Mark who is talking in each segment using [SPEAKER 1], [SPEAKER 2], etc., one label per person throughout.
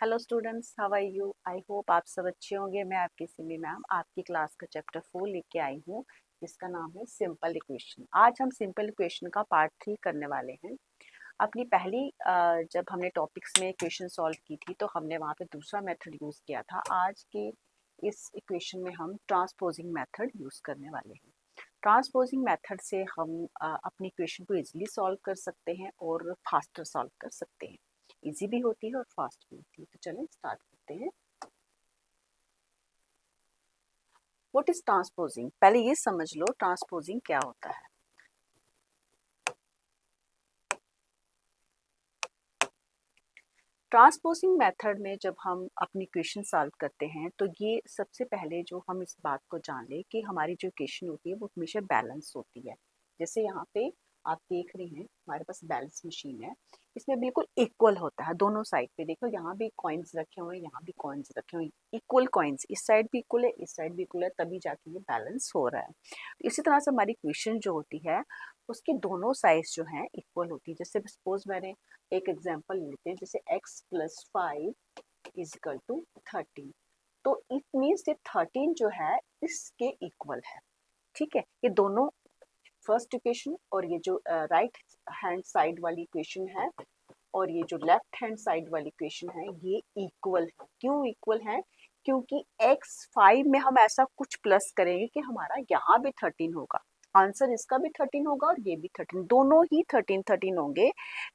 [SPEAKER 1] Hello students, how are you? I hope आप सब अच्छे होंगे। मैं आपकी सिमी मैम आपकी क्लास का चैप्टर 4 लेके आई हूँ, जिसका नाम है सिंपल इक्वेशन। आज हम सिंपल इक्वेशन का पार्ट 3 करने वाले हैं। अपनी पहली जब हमने टॉपिक्स में इक्वेशन सॉल्व की थी तो हमने वहाँ पे दूसरा मेथड यूज़ किया था। आज के इस इक्वेशन में हम ट्रांसपोजिंग मेथड यूज़ करने वाले हैं। ट्रांसपोजिंग मेथड से हम अपनी इक्वेशन को इजीली सॉल्व कर सकते हैं और फास्टर सॉल्व कर सकते हैं। इजी भी होती है और फास्ट भी होती है। तो चलें स्टार्ट करते हैं। What is transposing? पहले ये समझ लो ट्रांसपोजिंग क्या होता है। ट्रांसपोजिंग मेथड में जब हम अपनी इक्वेशन सॉल्व करते हैं तो ये सबसे पहले जो हम इस बात को जान लें कि हमारी जो इक्वेशन होती है वो हमेशा बैलेंस होती है। जैसे यहाँ पे आप देख रहे हैं हमारे पास बैलेंस मशीन है, इसमें बिल्कुल इक्वल होता है। दोनों साइड पे देखो, यहाँ भी कॉइन्स रखे हुए हैं, यहाँ भी कॉइन्स रखे हुए हैं, इक्वल कॉइन्स, इस साइड भी इक्वल है, इस साइड भी इक्वल है, तभी जाके ये बैलेंस हो रहा है। तो इसी तरह से हमारी इक्वेशन जो होती है उसकी दोनों साइड्स जो हैं इक्वल होती है। जैसे सपोज मैंने एक एग्जांपल लेते हैं, जैसे x + 5 = 13, तो इट मीन्स ये 13 जो है इसके इक्वल है। ठीक है, ये दोनों फर्स्ट इक्वेशन और ये जो राइट हैंड साइड वाली इक्वेशन है और ये जो लेफ्ट हैंड साइड वाली इक्वेशन है ये इक्वल है। क्यों इक्वल है? क्योंकि x5 में हम ऐसा कुछ प्लस करेंगे कि हमारा यहाँ भी 13 होगा, आंसर इसका भी 13 होगा और ये भी 13, दोनों ही 13 होंगे,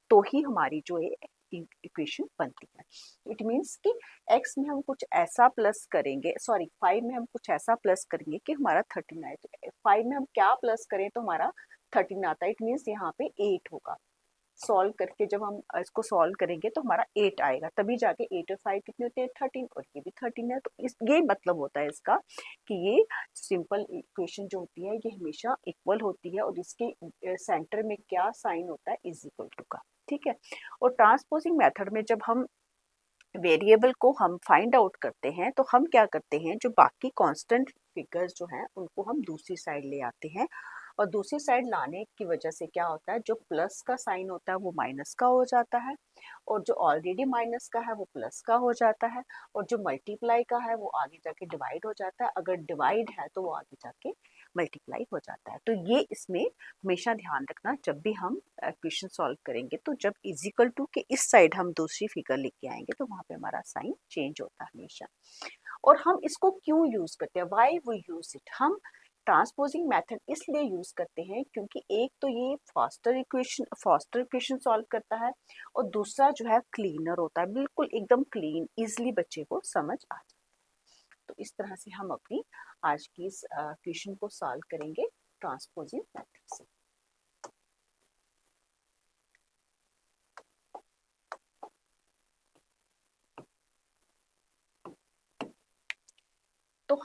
[SPEAKER 1] तो ही हमारी जो है इक्वेशन बनती है। इट मीन्स कि x में हम कुछ ऐसा प्लस करेंगे, सॉरी 5 में हम कुछ ऐसा प्लस करेंगे कि हमारा 13 आए। तो 5 में हम क्या प्लस करें तो हमारा 13 आता है। इट मीन्स यहाँ पे 8 होगा। सॉल्व करके जब हम इसको सॉल्व करेंगे तो हमारा 8 आएगा, तभी जाके 8 और 5 कितने होते हैं? 13, और ये भी 13 है। तो इस ये मतलब होता है इसका कि ये सिंपल इक्वेशन जो होती है ये हमेशा इक्वल होती है और इसके सेंटर में क्या साइन होता है? इज इक्वल टू का। ठीक है। और ट्रांसपोजिंग मेथड में जब हम वेरिएबल को हम फाइंड आउट करते हैं तो हम क्या करते हैं, जो बाकी कांस्टेंट फिगर्स जो हैं उनको हम दूसरी साइड ले आते हैं, और दूसरी साइड लाने की वजह से क्या होता है, जो प्लस का साइन होता है वो माइनस का हो जाता है, और जो ऑलरेडी माइनस का है वो प्लस का हो जाता है, और जो मल्टीप्लाई का है वो आगे जाके डिवाइड हो जाता है, अगर डिवाइड है तो वो आगे जाके मल्टीप्लाई हो जाता है। तो ये इसमें हमेशा ध्यान रखना, जब भी हम इक्वेशन सॉल्व करेंगे तो जब इजिकल टू के इस साइड हम दूसरी फिगर लेके आएंगे तो वहां पे हमारा साइन चेंज होता है हमेशा। और हम इसको क्यों यूज करते हैं? Why we use it? हम ट्रांसपोजिंग मेथड इसलिए यूज करते हैं क्योंकि एक तो ये फास्टर इक्वेशन सॉल्व करता है, और दूसरा जो है क्लीनर होता है, बिल्कुल एकदम क्लीन, इजिली बच्चे को समझ आ जाए। तो इस तरह से हम अपनी आज की इस क्वेश्चन को सॉल्व करेंगे ट्रांसपोजिंग मेथड से। तो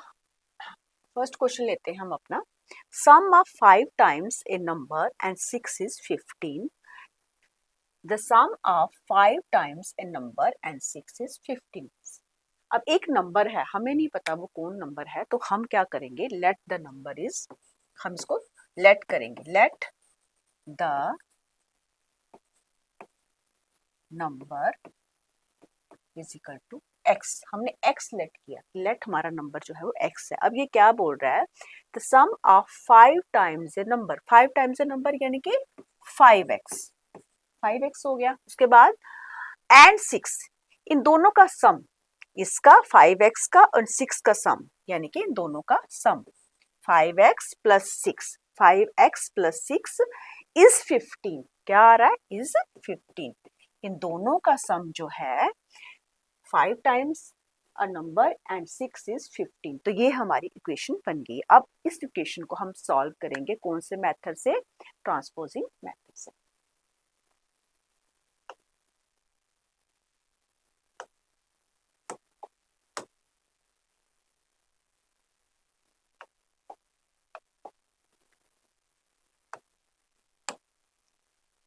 [SPEAKER 1] फर्स्ट क्वेश्चन लेते हैं हम अपना। Sum of 5 times a number and 6 is 15। The sum of 5 times a number and 6 is 15। अब एक नंबर है, हमें नहीं पता वो कौन नंबर है, तो हम क्या करेंगे, लेट द नंबर इज, हम इसको लेट करेंगे, let the number is equal to X. हमने एक्स लेट किया, लेट हमारा नंबर जो है वो एक्स है। अब ये क्या बोल रहा है, the sum of 5 times a number, 5 times a number यानी कि 5x, 5x हो गया। उसके बाद एंड 6, इन दोनों का सम, इसका 5x का और 6 का सम, यानी कि इन दोनों का सम 5x + 6, 5x + 6 इज 15। क्या आ रहा है? इज 15। इन दोनों का सम जो है 5 times a number and 6 is 15। तो ये हमारी इक्वेशन बन गई। अब इस इक्वेशन को हम सॉल्व करेंगे कौन से मेथड से? ट्रांसपोजिंग मेथड से।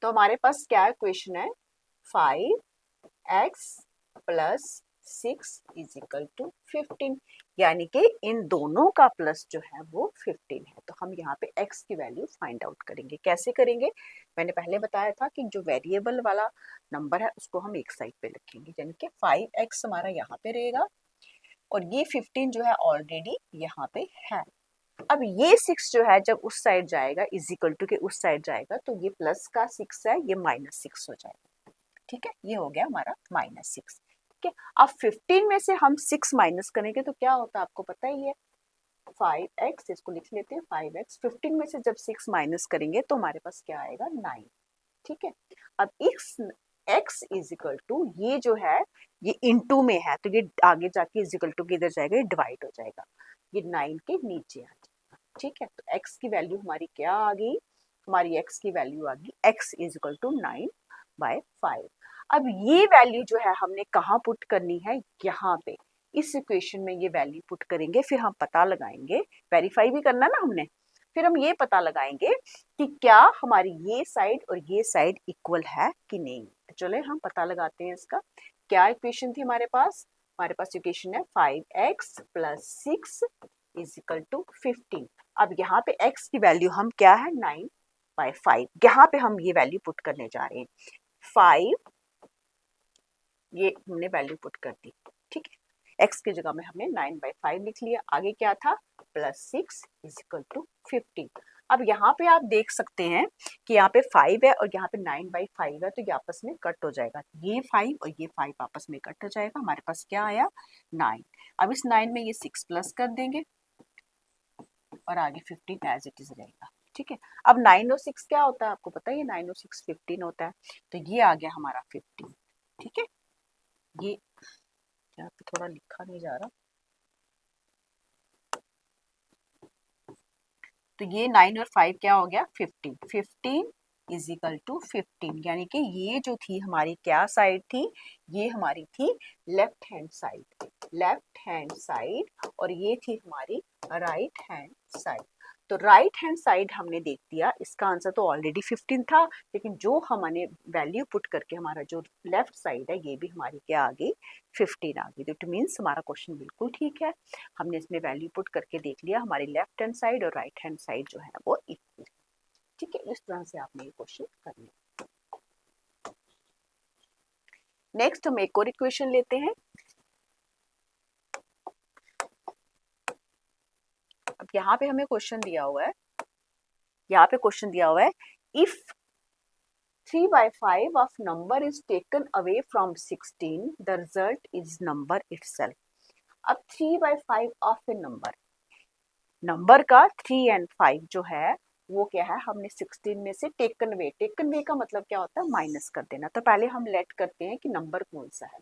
[SPEAKER 1] तो हमारे पास क्या इक्वेशन है? 5x + 6 इज इक्वल टू 15, यानी कि इन दोनों का प्लस जो है वो 15 है। तो हम यहाँ पे x की वैल्यू फाइंड आउट करेंगे। कैसे करेंगे? मैंने पहले बताया था कि जो वेरिएबल वाला नंबर है उसको हम एक साइड पे लिखेंगे, यानी कि 5x हमारा यहाँ पे रहेगा और ये 15 जो है ऑलरेडी यहाँ पे है। अब ये 6 जो है जब उस साइड जाएगा, इज इक्वल टू के उस साइड जाएगा, तो ये प्लस का 6 है, ये -6 हो जाएगा। ठीक है, ये हो गया हमारा -6। ठीक है, अब 15 में से हम 6 माइनस करेंगे तो क्या होता है आपको पता ही है, 5x, इसको लिख लेते हैं 5x। 15 में से जब 6 माइनस करेंगे तो हमारे पास क्या आएगा, 9। ठीक है, अब x इज इक्वल टू, ये जो है ये इनटू में है तो ये आगे जाके इज इक्वल टू किधर जाएगा, ये डिवाइड हो जाएगा, ये 9 के नीचे आ जाएगा। ठीक है, तो x की वैल्यू हमारी क्या आ गई, हमारी x की वैल्यू आ गई x इज इक्वल टू 9/5। अब ये वैल्यू जो है हमने कहाँ पुट करनी है, यहाँ पे इस इक्वेशन में ये वैल्यू पुट करेंगे, फिर हम पता लगाएंगे, वेरीफाई भी करना ना हमने, फिर हम ये पता लगाएंगे कि क्या हमारी ये साइड और ये साइड इक्वल है कि नहीं। तो चले हम पता लगाते हैं इसका। क्या इक्वेशन थी हमारे पास इक्वेशन है 5x + 6 इज इक्वल टू 15। अब यहाँ पे x की वैल्यू हम क्या है, 9/5, यहाँ पे हम ये वैल्यू पुट करने जा रहे हैं। 5 ये हमने वैल्यू पुट कर दी। ठीक है, x की जगह में हमने 9/5 लिख लिया। आगे क्या था, +6 इज इक्वल टू 15। अब यहाँ पे आप देख सकते हैं कि यहाँ पे 5 है और यहाँ पे 9/5 है, तो ये आपस में कट हो जाएगा, ये 5 और ये 5 आपस में कट हो जाएगा, हमारे पास क्या आया, 9। अब इस 9 में ये 6 प्लस कर देंगे और आगे 15 एज इट इज रहेगा। ठीक है, अब 9 और 6 क्या होता है आपको पता है, ये 9 और 6 15 होता है, तो ये आ गया हमारा 15। ठीक है, ये यहाँ पे थोड़ा लिखा नहीं जा रहा, तो ये 9 और 5 क्या हो गया, 15। 15 इज इक्वल टू 15, यानी कि ये जो थी हमारी क्या साइड थी, ये हमारी थी लेफ्ट हैंड साइड, और ये थी हमारी राइट हैंड साइड। तो राइट हैंड साइड हमने देख दिया, इसका आंसर तो ऑलरेडी 15 था, लेकिन जो हमने वैल्यू पुट करके हमारा जो लेफ्ट साइड है ये भी हमारी क्या आ गई, 15 आ गई। तो इट मीन्स हमारा क्वेश्चन बिल्कुल ठीक है, हमने इसमें वैल्यू पुट करके देख लिया, हमारी लेफ्ट हैंड साइड और राइट हैंड साइड जो है वो इक्वल है। ठीक है, इस तरह से आपने ये क्वेश्चन करना। नेक्स्ट हम एक और इक्वेशन लेते हैं। अब यहाँ पे हमें क्वेश्चन दिया हुआ है, if 3/5 of number is taken away from 16, the result is number itself. अब 3/5 of a नंबर का 3 और 5 जो है वो क्या है, हमने 16 में से टेकन वे का मतलब क्या होता है, माइनस कर देना। तो पहले हम लेट करते हैं कि नंबर कौन सा है,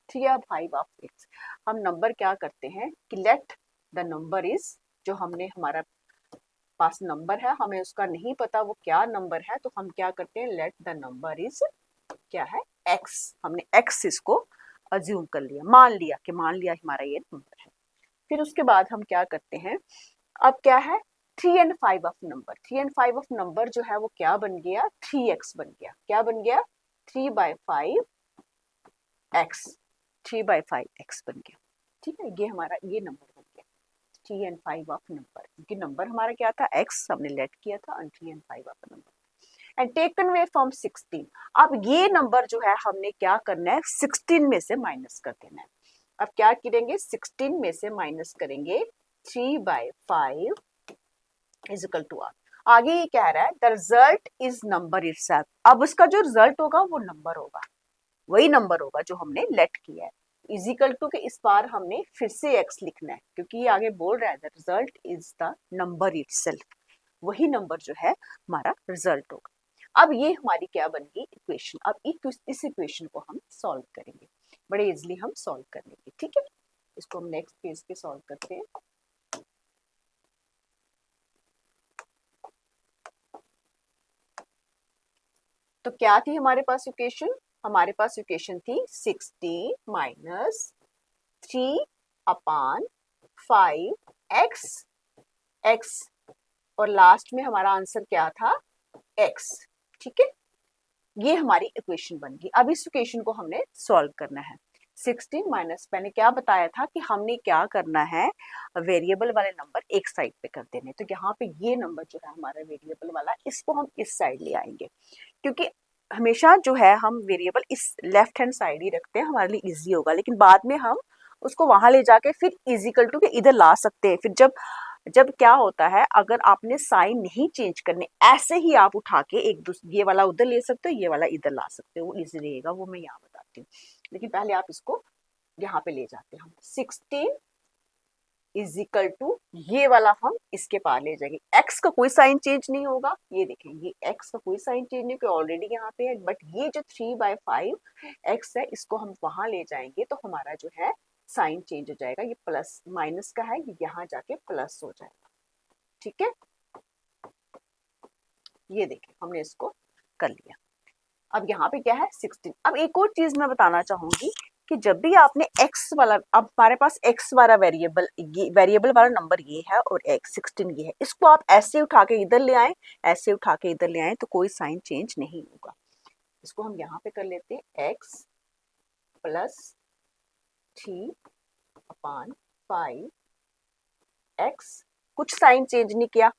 [SPEAKER 1] 3 या 5 ऑफ x। हम नंबर क्या करते हैं कि लेट द नंबर इज, जो हमने हमारा पास नंबर है हमें उसका नहीं पता वो क्या नंबर है, तो हम क्या करते हैं, लेट द नंबर इज क्या है, x। हमने x इसको अज्यूम कर लिया, मान लिया हमारा ये नंबर है। फिर उसके बाद हम क्या करते हैं, अब क्या है, 3 और 5 ऑफ नंबर जो है वो क्या बन गया, 3x बन गया। क्या बन गया, 3/5x, 3/5x बन गया। ठीक है, ये हमारा ये नंबर बन गया 3 और 5 ऑफ नंबर, क्योंकि नंबर हमारा क्या था, x हमने लेट किया था, और 3 और 5 of number and taken away from 16। अब ये नंबर जो है हमने क्या करना है, 16 में से माइनस कर देना है। अब क्या करेंगे, 16 में से माइनस करेंगे 3/5 इज इक्वल टू r। आगे ये कह रहा है the result is number itself. अब उसका जो रिजल्ट होगा वो नंबर होगा, वही नंबर होगा जो हमने लेट किया है। इज इक्वल टू के इस बार हमने फिर से x लिखना है, क्योंकि ये आगे बोल रहा है the result is the number itself, वही नंबर जो है हमारा रिजल्ट होगा। अब ये हमारी क्या बन गई, इक्वेशन। अब इस इक्वेशन को हम सॉल्व करेंगे, बड़े इजिली हम सॉल्व कर लेंगे। ठीक है, इसको हम नेक्स्ट पेज पे सॉल्व करते हैं। तो क्या थी हमारे पास इक्वेशन, हमारे पास इक्वेशन थी 16 - 3/5x x, और लास्ट में हमारा आंसर क्या था, x। ठीक है, ये हमारी इक्वेशन बन गई। अब इस इक्वेशन को हमने सॉल्व करना है। 16 माइनस, मैंने क्या बताया था कि हमने क्या करना है, वेरिएबल वाले नंबर एक साइड पे कर देने। तो यहाँ पे ये नंबर जो है हमारा वेरिएबल वाला, इसको हम इस साइड ले आएंगे, क्योंकि हमेशा जो है हम वेरिएबल इस लेफ्ट हैंड साइड ही रखते हैं, हमारे लिए इजी होगा। लेकिन बाद में हम उसको वहां ले जाके फिर इजिकल टू के इधर ला सकते हैं। फिर जब जब क्या होता है, अगर आपने साइन नहीं चेंज करने, ऐसे ही आप उठा के एक दूसरे, ये वाला उधर ले सकते हो, ये वाला इधर ला सकते हो, वो इजी रहेगा, वो मैं यहाँ बताती हूँ। लेकिन पहले आप इसको यहाँ पे ले जाते हैं हम। 16 इज इक्वल टू, ये वाला हम इसके पार ले जाएंगे, एक्स का कोई साइन चेंज नहीं होगा। ये देखें, ये एक्स का कोई साइन चेंज नहीं, ऑलरेडी यहाँ पे है। बट ये जो 3/5 एक्स है, इसको हम वहां ले जाएंगे तो हमारा जो है साइन चेंज हो जाएगा। ये प्लस माइनस का है, ये यहाँ जाके प्लस हो जाएगा। ठीक है, ये देखें हमने इसको कर लिया। अब यहाँ पे क्या है 16। अब एक और चीज मैं बताना चाहूंगी कि जब भी आपने x वाला, अब हमारे पास x वाला वेरिएबल, ये वेरिएबल वाला नंबर ये है और x 16 ये है, इसको आप ऐसे उठा के इधर ले आए, ऐसे उठा के इधर ले आए, तो कोई साइन चेंज नहीं होगा। इसको हम यहाँ पे कर लेते हैं, x प्लस 3/5 x, कुछ साइन चेंज नहीं किया,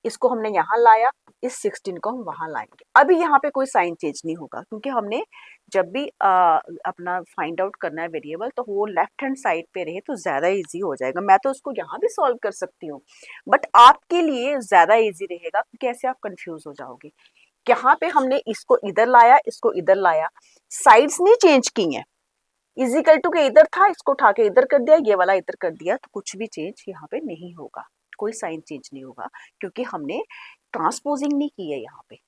[SPEAKER 1] इसको हमने यहाँ लाया, इस 16 को हम वहां लाएंगे। अभी यहाँ पे कोई साइन चेंज नहीं होगा, क्योंकि हमने जब भी अपना फाइंड आउट करना है वेरिएबल, तो वो लेफ्ट हैंड साइड पे रहे तो ज्यादा इजी हो जाएगा। मैं तो उसको यहाँ भी सॉल्व कर सकती हूँ, बट आपके लिए ज्यादा इजी रहेगा, क्योंकि ऐसे आप कंफ्यूज हो जाओगे। यहाँ पे हमने इसको इधर लाया, इसको इधर लाया, साइड्स नहीं चेंज की हैं। इजिकल टू के इधर था, इसको उठा के इधर कर दिया, ये वाला इधर कर दिया, तो कुछ भी चेंज यहाँ पे नहीं होगा, कोई साइन चेंज नहीं होगा, क्योंकि हमने ट्रांसपोजिंग नहीं की है यहाँ पे।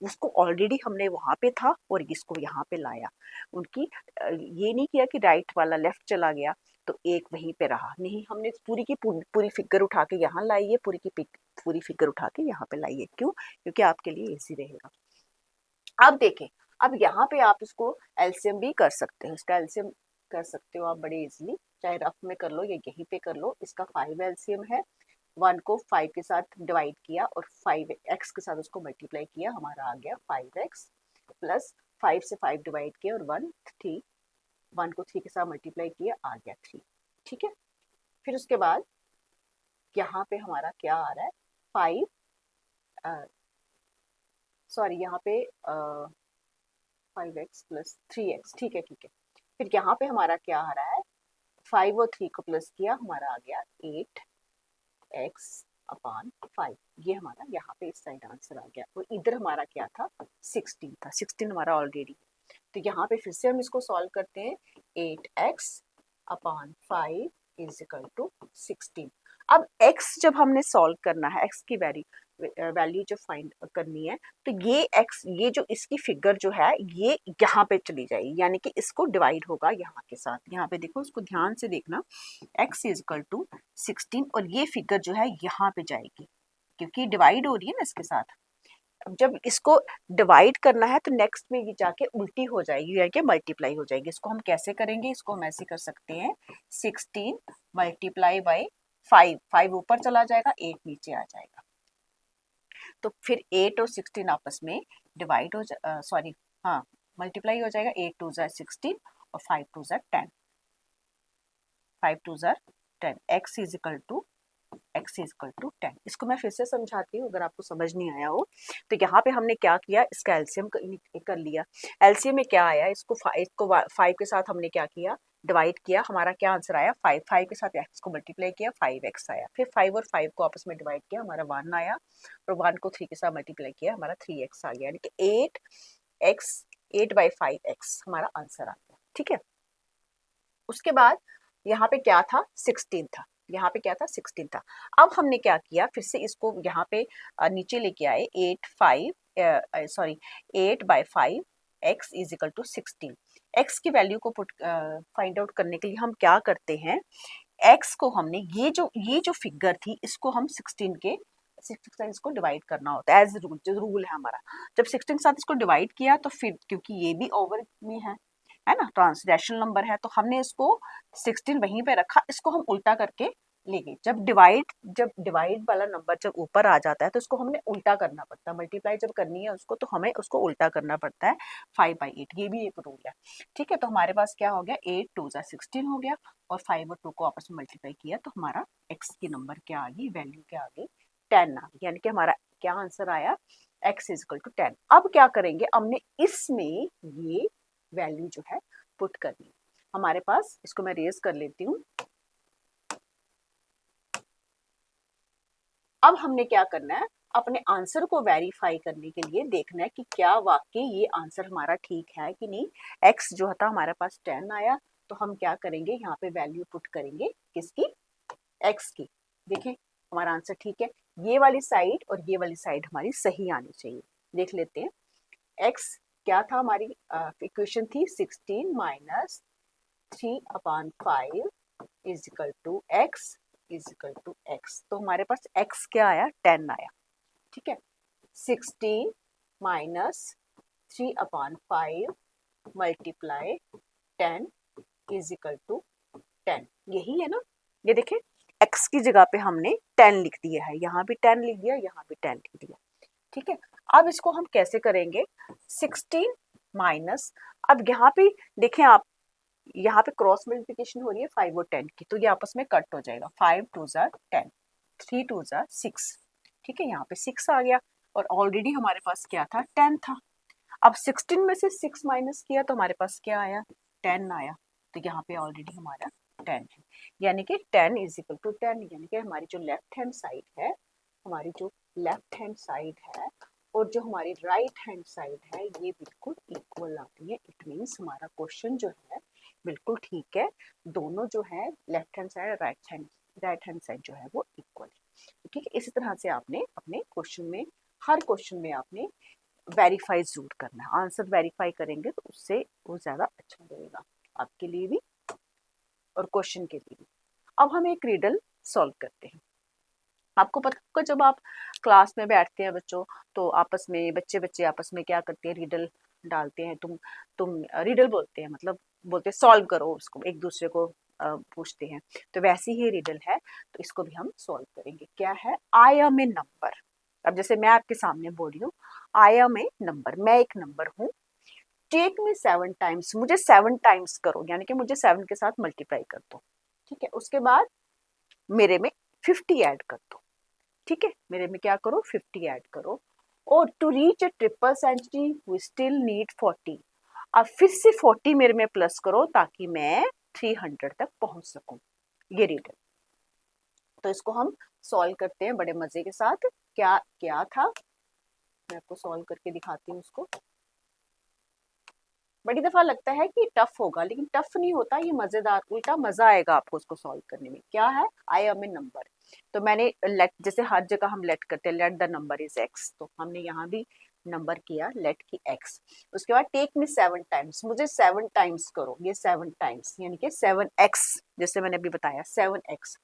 [SPEAKER 1] उसको ऑलरेडी हमने वहां पे था और इसको यहाँ पे लाया। उनकी ये नहीं किया कि राइट वाला लेफ्ट चला गया तो एक वहीं पे रहा, नहीं, हमने पूरी की पूरी फिगर उठा के यहाँ लाई है, पूरी की पूरी फिगर उठा के यहाँ पे लाई है। क्यों? क्योंकि आपके लिए इजी रहेगा। अब देखें, अब यहाँ पे आप इसको एलसीएम भी कर सकते हो, इसका एलसीएम कर सकते हो आप बड़े इजीली, चाहे रफ में कर लो या यहीं पे कर लो। इसका 5 एलसीएम है, 1 को 5 के साथ डिवाइड किया और 5x के साथ उसको मल्टीप्लाई किया, हमारा आ गया 5x प्लस 5 से 5 डिवाइड किया और 1 को 3 के साथ मल्टीप्लाई किया, आ गया 3। ठीक है, फिर उसके बाद यहाँ पे हमारा क्या आ रहा है, 5 सॉरी यहाँ पे 5x प्लस 3x। ठीक है, ठीक है। फिर यहाँ पे हमारा क्या आ रहा है, 5 और 3 को प्लस किया, हमारा आ गया 8x/5। ये हमारा यहाँ पे इस साइड आंसर आ गया। और इधर हमारा क्या था, 16 था, 16 हमारा ऑलरेडी। तो यहाँ पे फिर से हम इसको सॉल्व करते हैं, 8x/5 इज इक्वल टू 16। अब x जब हमने सॉल्व करना है, x की वैल्यू जो फाइंड करनी है, तो ये x, ये जो इसकी फिगर जो है, ये यहाँ पे चली जाएगी, यानी कि इसको डिवाइड होगा यहाँ के साथ। यहाँ पे देखो, इसको ध्यान से देखना, x इज इक्वल टू 16 और ये फिगर जो है यहाँ पे जाएगी, क्योंकि डिवाइड हो रही है ना इसके साथ। अब जब इसको डिवाइड करना है तो नेक्स्ट में ये जाके उल्टी हो जाएगी, यानी कि मल्टीप्लाई हो जाएगी। इसको हम कैसे करेंगे, इसको हम ऐसे कर सकते हैं, 16 मल्टीप्लाई बाई 5, 5 ऊपर चला जाएगा, 8 नीचे आ जाएगा। तो फिर 8 और 16 आपस में डिवाइड हो सॉरी हाँ मल्टीप्लाई हो जाएगा, 8 2 16 और 5 2 10, 5 2 10, x इज इक्वल टू 10। इसको मैं फिर से समझाती हूँ अगर आपको समझ नहीं आया हो। तो यहाँ पे हमने क्या किया, इसका एलसीएम कर लिया। एलसीएम में क्या आया, इसको 5 के साथ हमने क्या किया, डिवाइड किया, हमारा क्या आंसर आया, 5। 5 के साथ x को मल्टीप्लाई किया, 5x आया। फिर 5 और 5 को आपस में डिवाइड किया, हमारा 1 आया, और 1 को 3 के साथ मल्टीप्लाई किया, हमारा 3x आ गया, यानी कि 8/5x हमारा आंसर आ गया। ठीक है, उसके बाद यहाँ पे क्या था, 16 था, यहाँ पे क्या था, 16 था। अब हमने क्या किया, फिर से इसको यहाँ पे नीचे लेके आए, 8/5 x is equal to 16। x की वैल्यू को फाइंड आउट करने के लिए हम क्या करते हैं, x को हमने ये जो फिगर थी, इसको हम 16 के 6 इसको डिवाइड करना होता है, एज रूल है हमारा। जब 16 के साथ इसको डिवाइड किया, तो फिर क्योंकि ये भी ओवर में है ना, ट्रांसलेशनल नंबर है, तो हमने इसको 16 वहीं पे रखा, इसको हम उल्टा करके लेंगे। जब डिवाइड वाला नंबर जब ऊपर आ जाता है तो उसको हमने उल्टा करना पड़ता है, मल्टीप्लाई जब करनी है उसको तो हमें उसको उल्टा करना पड़ता है 5/8, ये भी एक रूल है। ठीक है, तो हमारे पास क्या हो गया, 8 2 16 हो गया और 5 और 2 को आपस में मल्टीप्लाई किया तो हमारा x की नंबर क्या आ गई, वैल्यू क्या आ गई, 10 आ गई। यानी कि हमारा क्या आंसर आया, x इक्वल टू 10। अब क्या करेंगे, हमने इसमें ये वैल्यू जो है पुट करनी है। हमारे पास, इसको मैं रेज कर लेती हूँ। अब हमने क्या करना है, अपने आंसर को वेरीफाई करने के लिए देखना है कि क्या वाकई ये आंसर हमारा ठीक है कि नहीं। x जो था हमारे पास 10 आया, तो हम क्या करेंगे, यहाँ पे वैल्यू पुट करेंगे किसकी, x की। देखें हमारा आंसर ठीक है, ये वाली साइड और ये वाली साइड हमारी सही आनी चाहिए। देख लेते हैं, x क्या था, हमारी इक्वेशन थी 16 minus 3/5 is equal to x is equal to x। तो हमारे पास x क्या आया, 10 आया। ठीक है, 16 minus 3/5 multiply 10 is equal to 10, यही है ना। ये देखें, x की जगह पे हमने 10 लिख दिया है, यहाँ भी 10 लिख दिया, यहाँ भी 10 लिख दिया। ठीक है, अब इसको हम कैसे करेंगे, 16 माइनस, अब यहाँ पे देखें आप, यहाँ पे क्रॉस मल्टीप्लिकेशन हो रही है 5 और 10 की, तो ये आपस में कट हो जाएगा, 5 2 10, 3 2 6। ठीक है, यहाँ पे 6 आ गया और ऑलरेडी हमारे पास क्या था, 10 था। अब 16 में से 6 माइनस किया तो हमारे पास क्या आया, 10 आया। तो यहाँ पे ऑलरेडी हमारा 10 है, यानी कि 10 इज इक्वल टू 10, यानी कि हमारी जो लेफ्ट हैंड साइड है, हमारी जो लेफ्ट हैंड साइड है और जो हमारी राइट हैंड साइड है, ये बिल्कुल इक्वल आती है। इट मीन्स हमारा क्वेश्चन जो है बिल्कुल ठीक है, दोनों जो है लेफ्ट हैंड साइड और राइट हैंड साइड जो है वो इक्वल है। ठीक है, इसी तरह से आपने अपने क्वेश्चन में, हर क्वेश्चन में आपने वेरीफाई जरूर करना है। आंसर वेरीफाई करेंगे तो उससे वो ज्यादा अच्छा रहेगा आपके लिए भी और क्वेश्चन के लिए भी। अब हम एक रिडल सॉल्व करते हैं। आपको पता होगा, जब आप क्लास में बैठते हैं बच्चों, तो आपस में बच्चे आपस में क्या करते हैं, रिडल डालते हैं। तुम रिडल बोलते हैं, मतलब बोलते सॉल्व करो, उसको एक दूसरे को पूछते हैं। तो वैसी ही रिडल है, तो इसको भी हम सॉल्व करेंगे। क्या है, आई एम ए नंबर। अब जैसे मैं आपके सामने बोल रही हूँ, आई एम ए नंबर, मैं एक नंबर हूँ। टेक मी 7 टाइम्स, मुझे 7 टाइम्स करो, यानी कि मुझे 7 के साथ मल्टीप्लाई कर दो। ठीक है, उसके बाद मेरे में 50 ऐड कर दो। ठीक है, मेरे में क्या करो, 50 ऐड करो। और to reach a triple century we still need 40। अब फिर से 40 मेरे में प्लस करो ताकि मैं 300 तक पहुंच सकूं। ये रीडल, तो इसको हम सॉल्व करते हैं बड़े मजे के साथ। क्या क्या था, मैं आपको सॉल्व करके दिखाती हूँ उसको। बड़ी दफा लगता है कि टफ होगा, लेकिन टफ नहीं होता, ये मजेदार, उल्टा मजा आएगा आपको उसको सॉल्व करने में। क्या है, आई एम ए नंबर, तो मैंने लेट, जैसे हर जगह हम लेट करते हैं, late the number is x, तो हमने यहाँ भी नंबर किया लेट की एक्स। उसके बाद टेक मी 7 टाइम्स, मुझे 7 टाइम्स करो, ये 7 टाइम्स यानी कि 7x, जैसे मैंने अभी बताया 7x।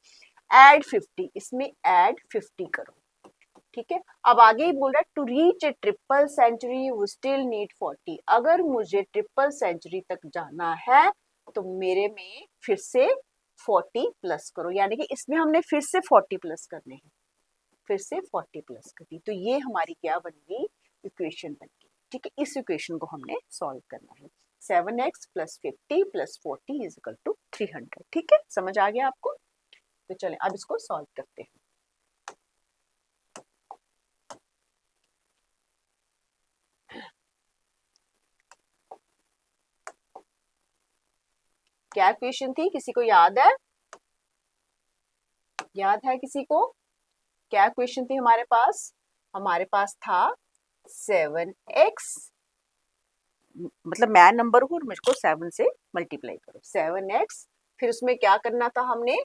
[SPEAKER 1] एड 50, इसमें एड 50 करो। ठीक है, अब आगे ही बोल रहा है to reach a triple century we still need 40। अगर मुझे ट्रिपल सेंचुरी तक जाना है तो मेरे में फिर से 40 प्लस करो, यानी कि इसमें हमने फिर से 40 प्लस करने हैं, फिर से 40 प्लस करनी। तो ये हमारी क्या बन गई, इक्वेशन बन गई। ठीक है, इस इक्वेशन को हमने सॉल्व करना है। 7x plus 50 plus 40 is equal to 300। ठीक है, समझ आ गया आपको। तो चलें अब इसको सॉल्व करते हैं। क्या इक्वेशन थी, किसी को याद है, याद है किसी को, क्या इक्वेशन थी हमारे पास, हमारे पास था 7x, मतलब मैं नंबर हूं और मुझको 7 से मल्टीप्लाई करो, 7x, फिर उसमें क्या करना था हमने,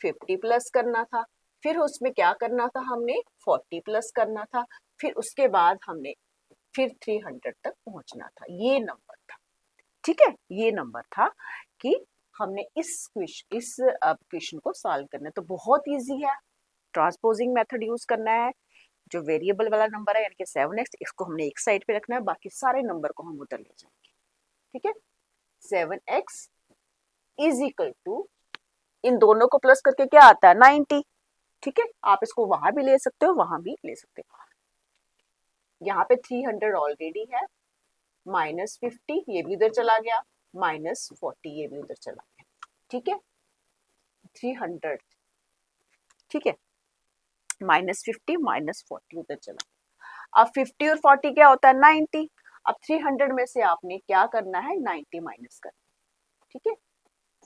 [SPEAKER 1] 50 प्लस करना था, फिर उसमें क्या करना था हमने, 40 प्लस करना था, फिर उसके बाद हमने फिर 300 तक पहुंचना था। ये नंबर था। ठीक है, ये नंबर था कि हमने इस क्वेश्चन को सॉल्व करना है। तो बहुत इजी है, ट्रांसपोजिंग मेथड यूज करना है। जो वेरिएबल वाला नंबर है यानी कि 7x, इसको हमने एक साइड पे रखना है, बाकी सारे नंबर को हम उधर ले जाएंगे। ठीक है, 7x इज इक्वल टू इन दोनों को प्लस करके क्या आता है 90। ठीक है, आप इसको वहां भी ले सकते हो, वहां भी ले सकते हो। यहाँ पे 300 ऑलरेडी है, -50 ये भी उधर चला गया, -40 ये भी उधर चला गया। ठीक है, 300, ठीक है, -50 -40 उधर चला। अब 50 और 40 क्या होता है 90। अब 300 में से आपने क्या करना है 90 माइनस करना। ठीक है,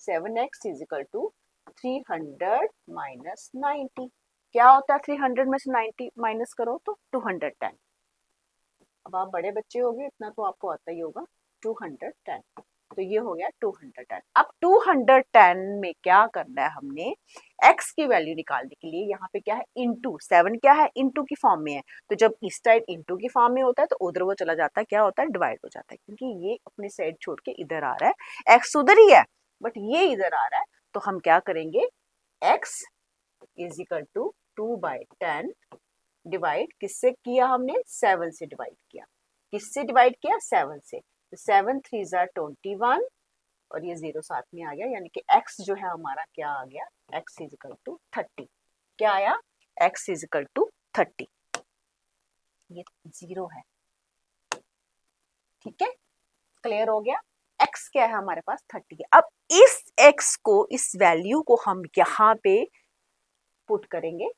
[SPEAKER 1] 7x is equal to 300 minus 90। क्या होता है 300 में से 90 माइनस करो तो 210। अब आप बड़े बच्चे हो गए, इतना तो आपको आता ही होगा, 210। तो ये हो गया 210। अब 210 में क्या करना है हमने, x की वैल्यू निकालने के लिए यहाँ पे क्या है इंटू 7, क्या है इंटू की फॉर्म में है, तो जब इस साइड इंटू की फॉर्म में होता है तो उधर वो चला जाता है, क्या होता है डिवाइड हो जाता है, क्योंकि ये अपनी साइड छोड़ के इधर आ रहा है, x उधर ही है बट ये इधर आ रहा है, तो हम क्या करेंगे x is equal to 2/10 divide किससे किया हमने 7 से डिवाइड किया। किससे डिवाइड किया 7 से, तो 7 3 ज़ा 21 और ये 0 साथ में आ गया, यानी कि x जो है हमारा क्या आ गया x इज इक्वल टू 30। क्या आया x इज इक्वल टू 30, ये 0 है। ठीक है, क्लियर हो गया। x क्या है हमारे पास 30 है। अब इस x को, इस वैल्यू को हम यहाँ पे पुट करेंगे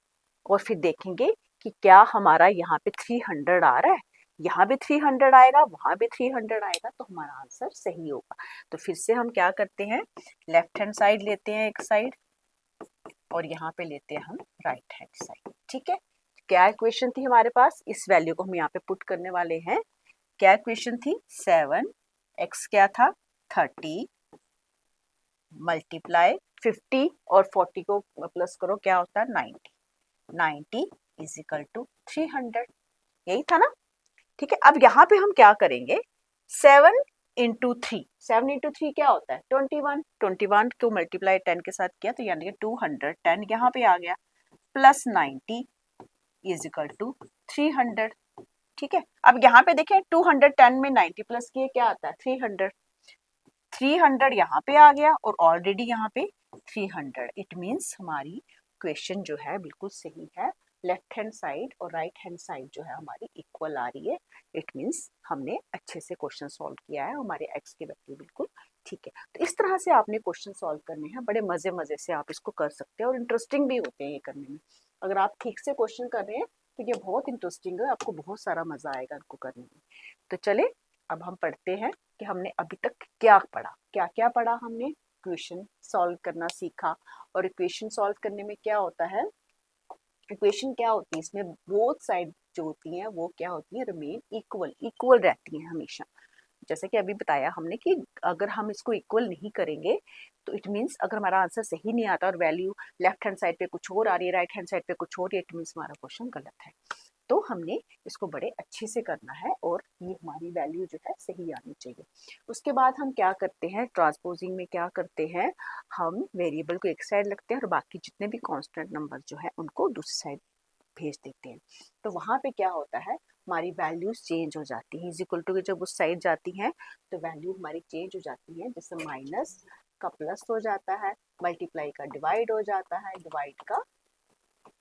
[SPEAKER 1] और फिर देखेंगे कि क्या हमारा यहाँ पे 300 आ रहा है, यहाँ भी 300 आएगा, वहां भी 300 आएगा, तो हमारा आंसर सही होगा। तो फिर से हम क्या करते हैं, लेफ्ट हैंड साइड लेते हैं एक साइड और यहाँ पे लेते हैं हम राइट हैंड साइड। ठीक है, क्या इक्वेशन थी हमारे पास, इस वैल्यू को हम यहाँ पे पुट करने वाले हैं। क्या इक्वेशन थी 7x क्या था 30 मल्टीप्लाई 50 और 40 को प्लस करो क्या होता है 90 इज इक्वल टू 300, यही था ना। ठीक है, अब यहाँ पे हम क्या करेंगे 7 इंटू 3, 7 इंटू 3 क्या होता है 21 को मल्टीप्लाई 10 के साथ किया तो यानी कि 210 यहाँ पे आ गया, प्लस 90 इज इक्वल टू 300। ठीक है, अब यहाँ पे देखें 210 में 90 प्लस किए क्या आता है 300, 300 यहाँ पे आ गया और ऑलरेडी यहाँ पे 300। इट मीन्स हमारी क्वेश्चन जो है बिल्कुल सही है, लेफ्ट हैंड साइड और राइट हैंड साइड जो है हमारी इक्वल आ रही है। इट मीन्स हमने अच्छे से क्वेश्चन सॉल्व किया है, हमारे एक्स की वैल्यू बिल्कुल ठीक है। तो इस तरह से आपने क्वेश्चन सॉल्व करने हैं, बड़े मजे मजे से आप इसको कर सकते हैं और इंटरेस्टिंग भी होते हैं ये करने में। अगर आप ठीक से क्वेश्चन कर रहे हैं तो ये बहुत इंटरेस्टिंग है, आपको बहुत सारा मजा आएगा इनको करने में। तो चले अब हम पढ़ते हैं कि हमने अभी तक क्या पढ़ा, क्या क्या पढ़ा हमने। इक्वेशन सॉल्व करना सीखा, और इक्वेशन सॉल्व करने में क्या होता है, इक्वेशन क्या होती है इसमें बोथ साइड जो होती हैं वो क्या होती है रिमेन इक्वल रहती हैं हमेशा। जैसे कि अभी बताया हमने कि अगर हम इसको इक्वल नहीं करेंगे तो इट मीन्स अगर हमारा आंसर सही नहीं आता और वैल्यू लेफ्ट हैंड साइड पे कुछ और आ रही है, राइट हैंड साइड पे कुछ और, इट मीन्स हमारा क्वेश्चन गलत है। तो हमने इसको बड़े अच्छे से करना है और ये हमारी वैल्यू जो है सही आनी चाहिए। उसके बाद हम क्या करते हैं ट्रांसपोजिंग में, क्या करते हैं हम वेरिएबल को एक साइड रखते हैं और बाकी जितने भी कांस्टेंट नंबर जो है उनको दूसरी साइड भेज देते हैं। तो वहां पे क्या होता है हमारी वैल्यूज चेंज हो जाती हैं, इज इक्वल टू के जब उस साइड जाती हैं तो वैल्यू हमारी चेंज हो जाती है, जैसे माइनस का प्लस हो जाता है, मल्टीप्लाई का डिवाइड हो जाता है, डिवाइड का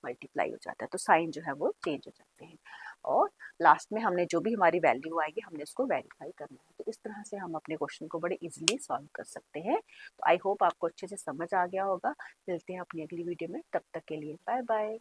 [SPEAKER 1] मल्टीप्लाई हो जाता है, तो साइन जो है वो चेंज हो जाते हैं। और लास्ट में हमने जो भी हमारी वैल्यू आएगी हमने उसको वेरीफाई करना है। तो इस तरह से हम अपने क्वेश्चन को बड़े इजीली सॉल्व कर सकते हैं। तो आई होप आपको अच्छे से समझ आ गया होगा। मिलते हैं अपनी अगली वीडियो में, तब तक के लिए बाय बाय।